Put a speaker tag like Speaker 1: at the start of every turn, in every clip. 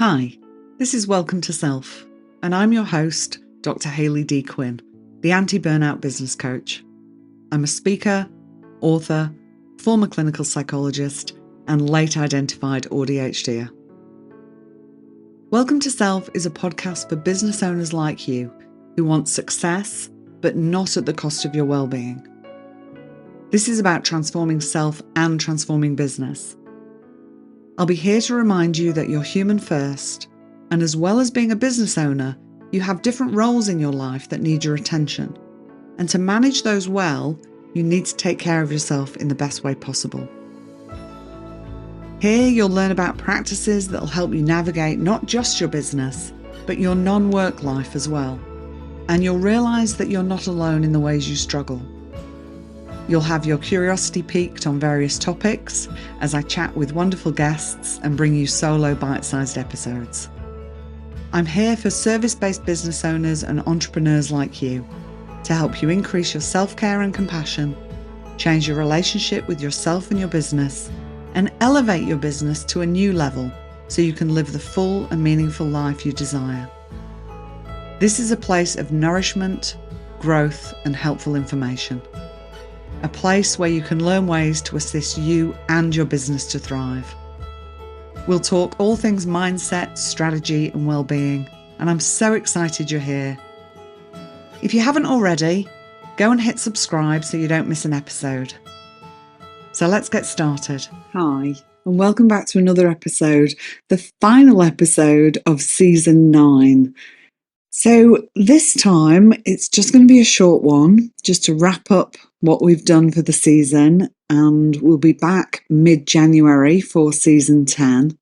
Speaker 1: Hi, this is Welcome to Self, and I'm your host, Dr. Hayley D. Quinn, the anti-burnout business coach. I'm a speaker, author, former clinical psychologist, and late identified ADHDer. Welcome to Self is a podcast for business owners like you who want success, but not at the cost of your well-being. This is about transforming self and transforming business. I'll be here to remind you that you're human first, and as well as being a business owner, you have different roles in your life that need your attention. And to manage those well, you need to take care of yourself in the best way possible. Here you'll learn about practices that'll help you navigate not just your business, but your non-work life as well. And you'll realise that you're not alone in the ways you struggle. You'll have your curiosity piqued on various topics as I chat with wonderful guests and bring you solo bite-sized episodes. I'm here for service-based business owners and entrepreneurs like you to help you increase your self-care and compassion, change your relationship with yourself and your business, and elevate your business to a new level so you can live the full and meaningful life you desire. This is a place of nourishment, growth, and helpful information. A place where you can learn ways to assist you and your business to thrive. We'll talk all things mindset, strategy, and well-being, and I'm so excited you're here. If you haven't already, go and hit subscribe so you don't miss an episode. So let's get started. Hi, and welcome back to another episode, the final episode of Season 9. So this time, it's just going to be a short one, just to wrap up what we've done for the season, and we'll be back mid-January for Season 10.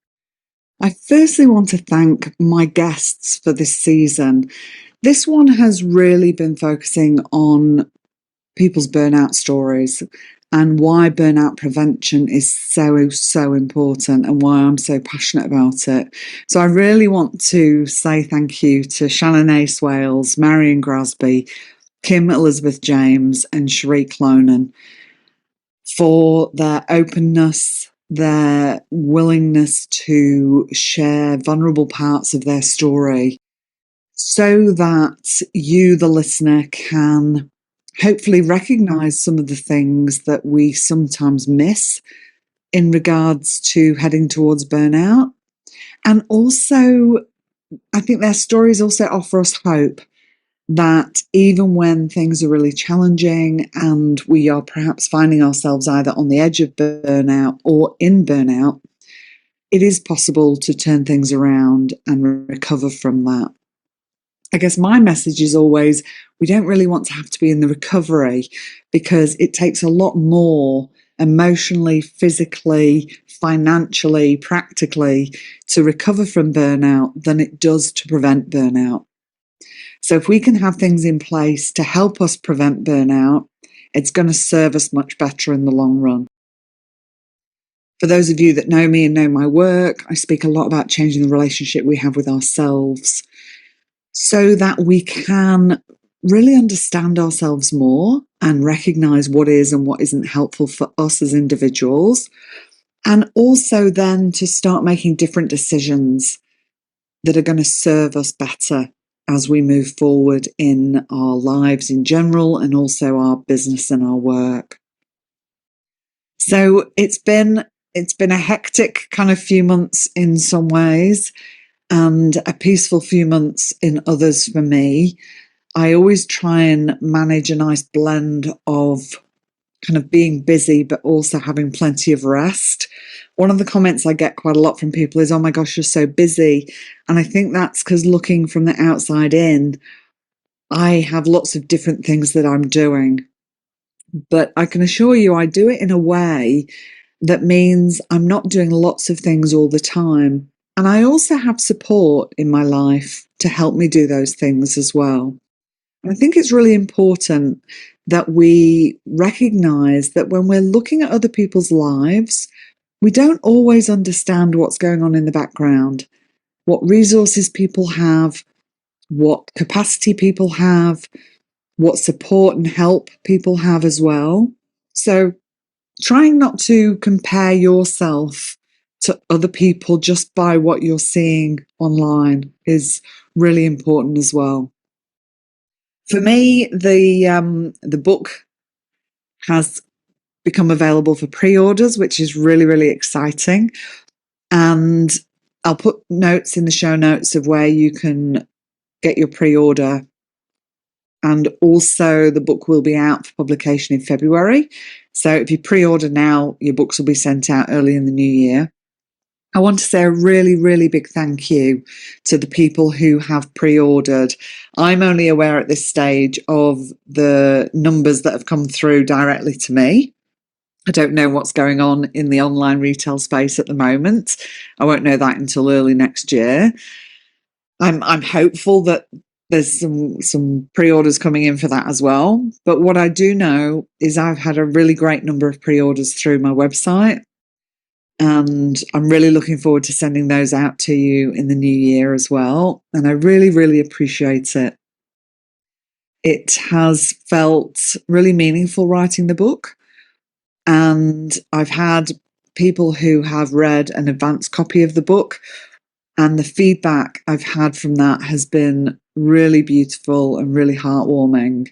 Speaker 1: I firstly want to thank my guests for this season. This one has really been focusing on people's burnout stories and why burnout prevention is so important and why I'm so passionate about it. So I really want to say thank you to Shannon A. Swales, Marion Grasby, Kim Elizabeth James, and Cherie Clonan for their openness, their willingness to share vulnerable parts of their story so that you, the listener, can hopefully recognize some of the things that we sometimes miss in regards to heading towards burnout. And also, I think their stories also offer us hope that even when things are really challenging and we are perhaps finding ourselves either on the edge of burnout or in burnout, it is possible to turn things around and recover from that. I guess my message is always, we don't really want to have to be in the recovery because it takes a lot more emotionally, physically, financially, practically to recover from burnout than it does to prevent burnout. So if we can have things in place to help us prevent burnout, it's going to serve us much better in the long run. For those of you that know me and know my work, I speak a lot about changing the relationship we have with ourselves so that we can really understand ourselves more and recognize what is and what isn't helpful for us as individuals. And also then to start making different decisions that are going to serve us better as we move forward in our lives in general and also our business and our work. So it's been a hectic kind of few months in some ways and a peaceful few months in others for me. I always try and manage a nice blend of kind of being busy, but also having plenty of rest. One of the comments I get quite a lot from people is, oh my gosh, you're so busy. And I think that's because looking from the outside in, I have lots of different things that I'm doing. But I can assure you, I do it in a way that means I'm not doing lots of things all the time. And I also have support in my life to help me do those things as well. And I think it's really important that we recognize that when we're looking at other people's lives, we don't always understand what's going on in the background, what resources people have, what capacity people have, what support and help people have as well. So trying not to compare yourself to other people just by what you're seeing online is really important as well. For me, the book has become available for pre-orders, which is really, really exciting. And I'll put notes in the show notes of where you can get your pre-order. And also the book will be out for publication in February. So if you pre-order now, your books will be sent out early in the new year. I want to say a really, really big thank you to the people who have pre-ordered. I'm only aware at this stage of the numbers that have come through directly to me. I don't know what's going on in the online retail space at the moment. I won't know that until early next year. I'm hopeful that there's some pre-orders coming in for that as well. But what I do know is I've had a really great number of pre-orders through my website. And I'm really looking forward to sending those out to you in the new year as well. And I really, really appreciate it. It has felt really meaningful writing the book. And I've had people who have read an advanced copy of the book, and the feedback I've had from that has been really beautiful and really heartwarming.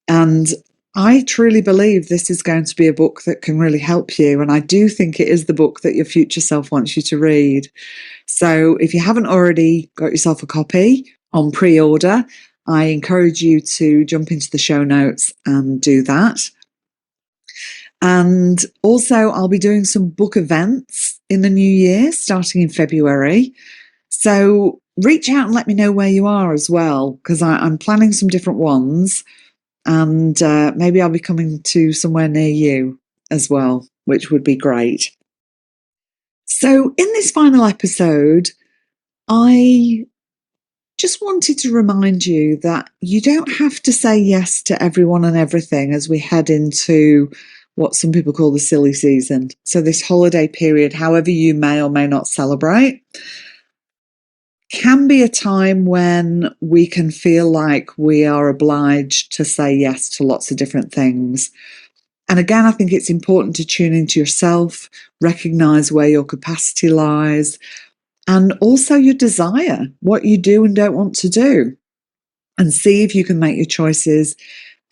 Speaker 1: And I truly believe this is going to be a book that can really help you. And I do think it is the book that your future self wants you to read. So if you haven't already got yourself a copy on pre-order, I encourage you to jump into the show notes and do that. And also, I'll be doing some book events in the new year, starting in February. So reach out and let me know where you are as well, because I'm planning some different ones. And maybe I'll be coming to somewhere near you as well, which would be great. So in this final episode, I just wanted to remind you that you don't have to say yes to everyone and everything as we head into what some people call the silly season. So this holiday period, however you may or may not celebrate, can be a time when we can feel like we are obliged to say yes to lots of different things. And again, I think it's important to tune into yourself, recognize where your capacity lies, and also your desire, what you do and don't want to do, and see if you can make your choices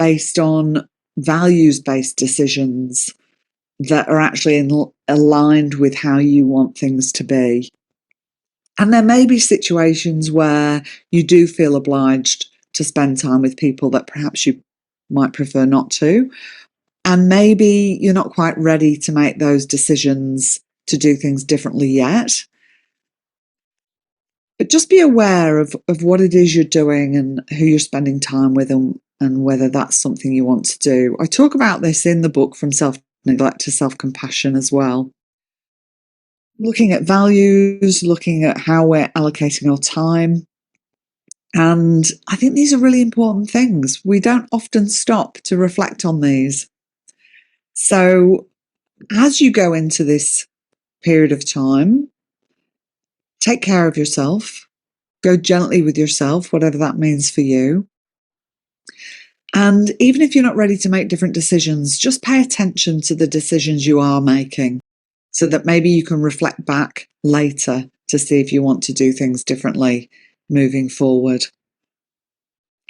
Speaker 1: based on values-based decisions that are actually aligned with how you want things to be. And there may be situations where you do feel obliged to spend time with people that perhaps you might prefer not to. And maybe you're not quite ready to make those decisions to do things differently yet. But just be aware of what it is you're doing and who you're spending time with, and whether that's something you want to do. I talk about this in the book, From Self-Neglect to Self-Compassion, as well. Looking at values, looking at how we're allocating our time. And I think these are really important things. We don't often stop to reflect on these. So as you go into this period of time, take care of yourself, go gently with yourself, whatever that means for you. And even if you're not ready to make different decisions, just pay attention to the decisions you are making so that maybe you can reflect back later to see if you want to do things differently moving forward.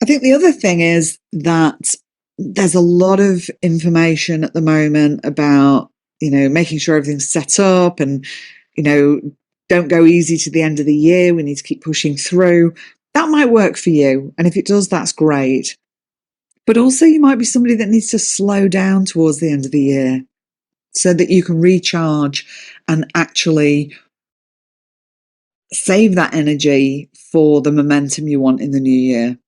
Speaker 1: I think the other thing is that there's a lot of information at the moment about, making sure everything's set up and, don't go easy to the end of the year. We need to keep pushing through. That might work for you. And if it does, that's great. But also you might be somebody that needs to slow down towards the end of the year so that you can recharge and actually save that energy for the momentum you want in the new year.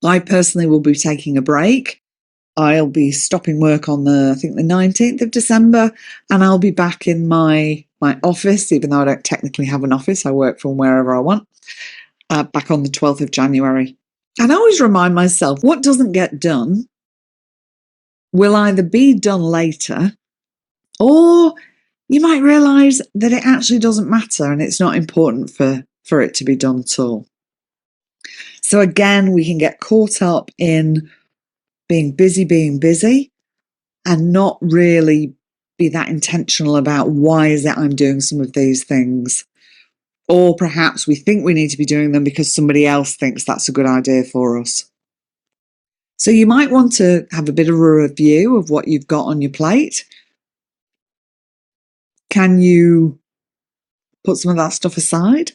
Speaker 1: I personally will be taking a break. I'll be stopping work on the 19th of December, and I'll be back in my office, even though I don't technically have an office. I work from wherever I want, back on the 12th of January. And I always remind myself, what doesn't get done will either be done later, or you might realise that it actually doesn't matter and it's not important for it to be done at all. So again, we can get caught up in being busy, and not really be that intentional about why is it I'm doing some of these things. Or perhaps we think we need to be doing them because somebody else thinks that's a good idea for us. So you might want to have a bit of a review of what you've got on your plate. Can you put some of that stuff aside?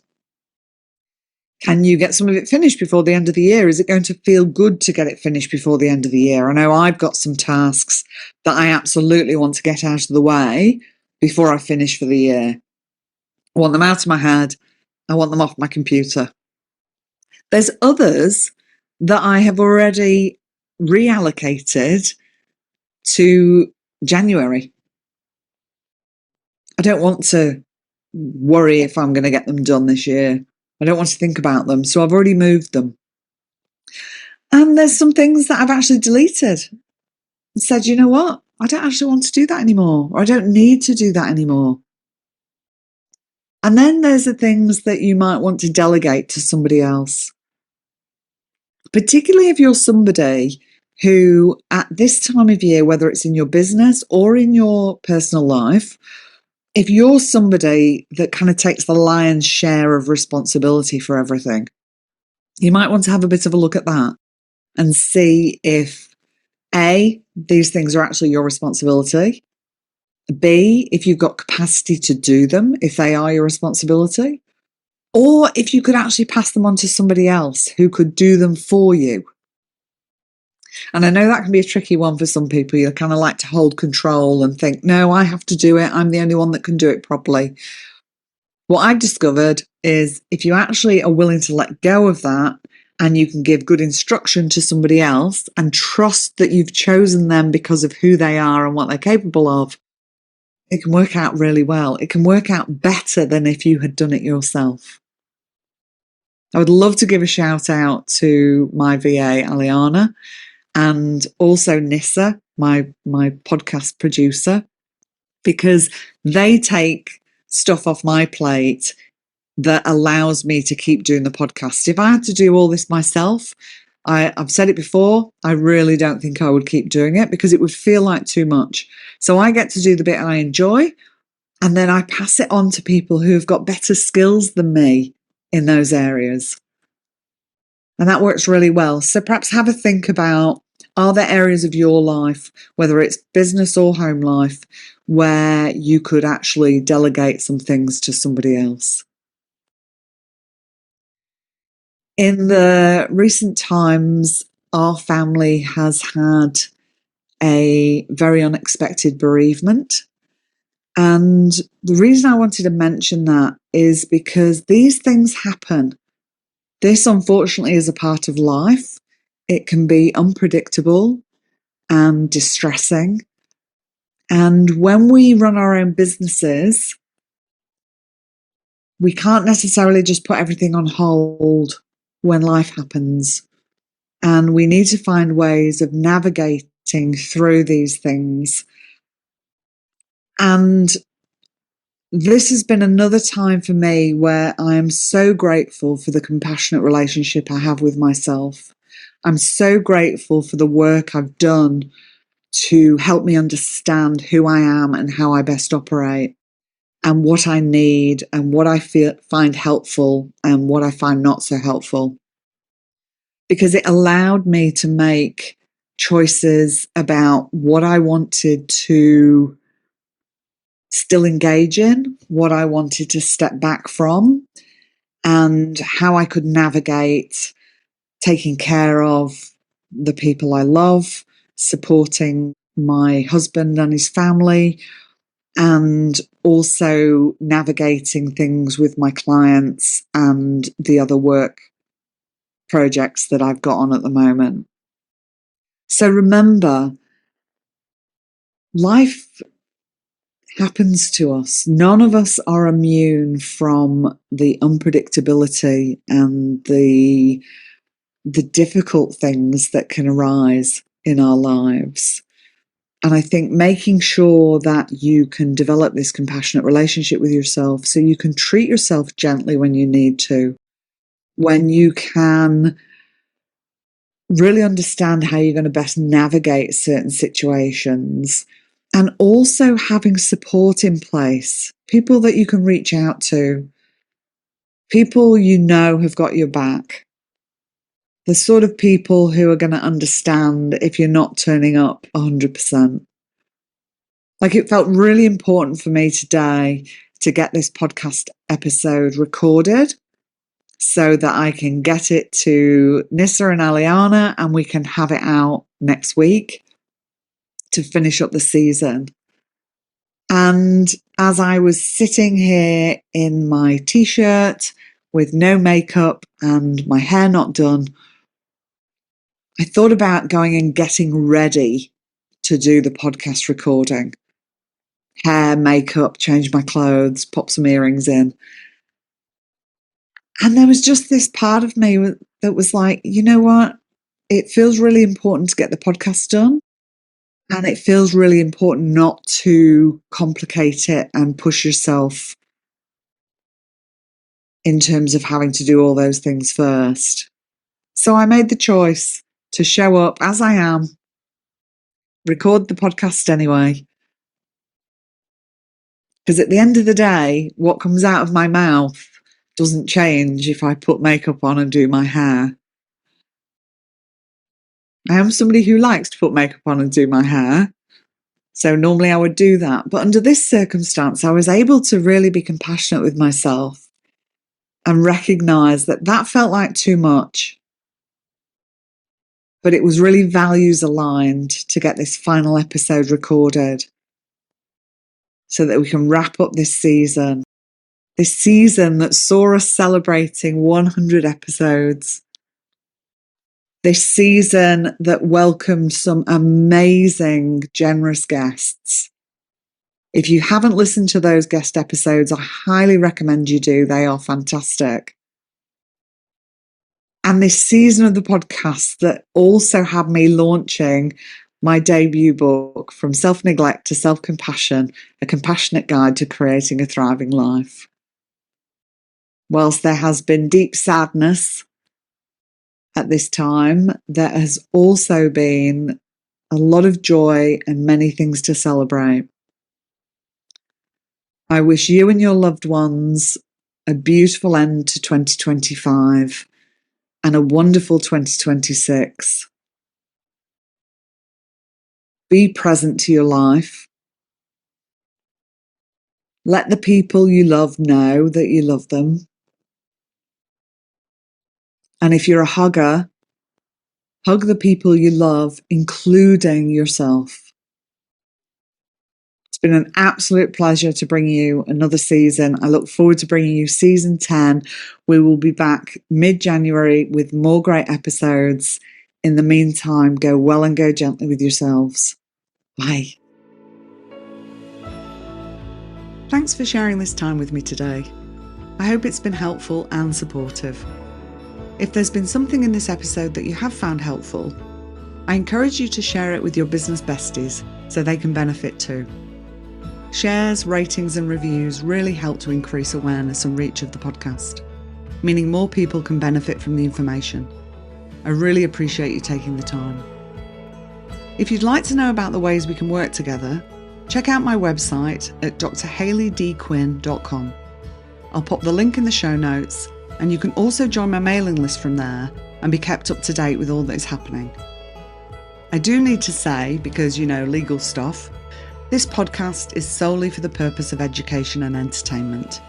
Speaker 1: Can you get some of it finished before the end of the year? Is it going to feel good to get it finished before the end of the year? I know I've got some tasks that I absolutely want to get out of the way before I finish for the year. I want them out of my head. I want them off my computer. There's others that I have already reallocated to January. I don't want to worry if I'm going to get them done this year. I don't want to think about them. So I've already moved them. And there's some things that I've actually deleted and said, you know what? I don't actually want to do that anymore, or I don't need to do that anymore. And then there's the things that you might want to delegate to somebody else. Particularly if you're somebody who at this time of year, whether it's in your business or in your personal life, if you're somebody that kind of takes the lion's share of responsibility for everything, you might want to have a bit of a look at that and see if A, these things are actually your responsibility. B, if you've got capacity to do them, if they are your responsibility, or if you could actually pass them on to somebody else who could do them for you. And I know that can be a tricky one for some people. You kind of like to hold control and think, no, I have to do it. I'm the only one that can do it properly. What I've discovered is if you actually are willing to let go of that and you can give good instruction to somebody else and trust that you've chosen them because of who they are and what they're capable of, it can work out really well. It can work out better than if you had done it yourself. I would love to give a shout out to my VA, Aliana, and also Nissa, my podcast producer, because they take stuff off my plate that allows me to keep doing the podcast. If I had to do all this myself, I've said it before, I really don't think I would keep doing it because it would feel like too much. So I get to do the bit I enjoy, and then I pass it on to people who've got better skills than me in those areas. And that works really well. So perhaps have a think about, are there areas of your life, whether it's business or home life, where you could actually delegate some things to somebody else? In the recent times, our family has had a very unexpected bereavement. And the reason I wanted to mention that is because these things happen. This, unfortunately, is a part of life. It can be unpredictable and distressing. And when we run our own businesses, we can't necessarily just put everything on hold when life happens. And we need to find ways of navigating through these things. And this has been another time for me where I am so grateful for the compassionate relationship I have with myself. I'm so grateful for the work I've done to help me understand who I am and how I best operate, and what I need and what I find helpful and what I find not so helpful. Because it allowed me to make choices about what I wanted to still engage in, what I wanted to step back from, and how I could navigate taking care of the people I love, supporting my husband and his family, and also navigating things with my clients and the other work projects that I've got on at the moment. So remember, life happens to us. None of us are immune from the unpredictability and the difficult things that can arise in our lives. And I think making sure that you can develop this compassionate relationship with yourself so you can treat yourself gently when you need to, when you can really understand how you're going to best navigate certain situations, And also having support in place, people that you can reach out to, people you know have got your back. The sort of people who are going to understand if you're not turning up 100%. Like, it felt really important for me today to get this podcast episode recorded so that I can get it to Nissa and Aliana and we can have it out next week to finish up the season. And as I was sitting here in my t-shirt with no makeup and my hair not done, I thought about going and getting ready to do the podcast recording. Hair, makeup, change my clothes, pop some earrings in. And there was just this part of me that was like, you know what? It feels really important to get the podcast done. And it feels really important not to complicate it and push yourself in terms of having to do all those things first. So I made the choice to show up as I am, record the podcast anyway. Because at the end of the day, what comes out of my mouth doesn't change if I put makeup on and do my hair. I am somebody who likes to put makeup on and do my hair. So normally I would do that. But under this circumstance, I was able to really be compassionate with myself and recognize that that felt like too much. But it was really values aligned to get this final episode recorded so that we can wrap up this season that saw us celebrating 100 episodes. This season that welcomed some amazing, generous guests. If you haven't listened to those guest episodes, I highly recommend you do. They are fantastic. And this season of the podcast that also had me launching my debut book, From Self-Neglect to Self-Compassion, A Compassionate Guide to Creating a Thriving Life. Whilst there has been deep sadness at this time, there has also been a lot of joy and many things to celebrate. I wish you and your loved ones a beautiful end to 2025 and a wonderful 2026. Be present to your life. Let the people you love know that you love them. And if you're a hugger, hug the people you love, including yourself. It's been an absolute pleasure to bring you another season. I look forward to bringing you season 10. We will be back mid-January with more great episodes. In the meantime, go well and go gently with yourselves. Bye. Thanks for sharing this time with me today. I hope it's been helpful and supportive. If there's been something in this episode that you have found helpful, I encourage you to share it with your business besties so they can benefit too. Shares, ratings and reviews really help to increase awareness and reach of the podcast, meaning more people can benefit from the information. I really appreciate you taking the time. If you'd like to know about the ways we can work together, check out my website at drhayleydquinn.com. I'll pop the link in the show notes, and you can also join my mailing list from there and be kept up to date with all that is happening. I do need to say, because legal stuff, this podcast is solely for the purpose of education and entertainment.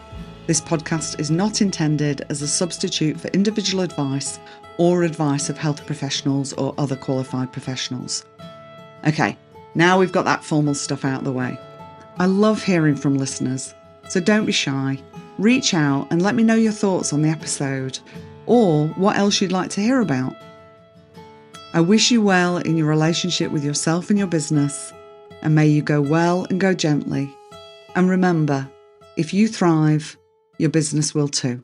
Speaker 1: This podcast is not intended as a substitute for individual advice or advice of health professionals or other qualified professionals. Okay, now we've got that formal stuff out of the way. I love hearing from listeners, so don't be shy. Reach out and let me know your thoughts on the episode or what else you'd like to hear about. I wish you well in your relationship with yourself and your business, and may you go well and go gently. And remember, if you thrive, your business will too.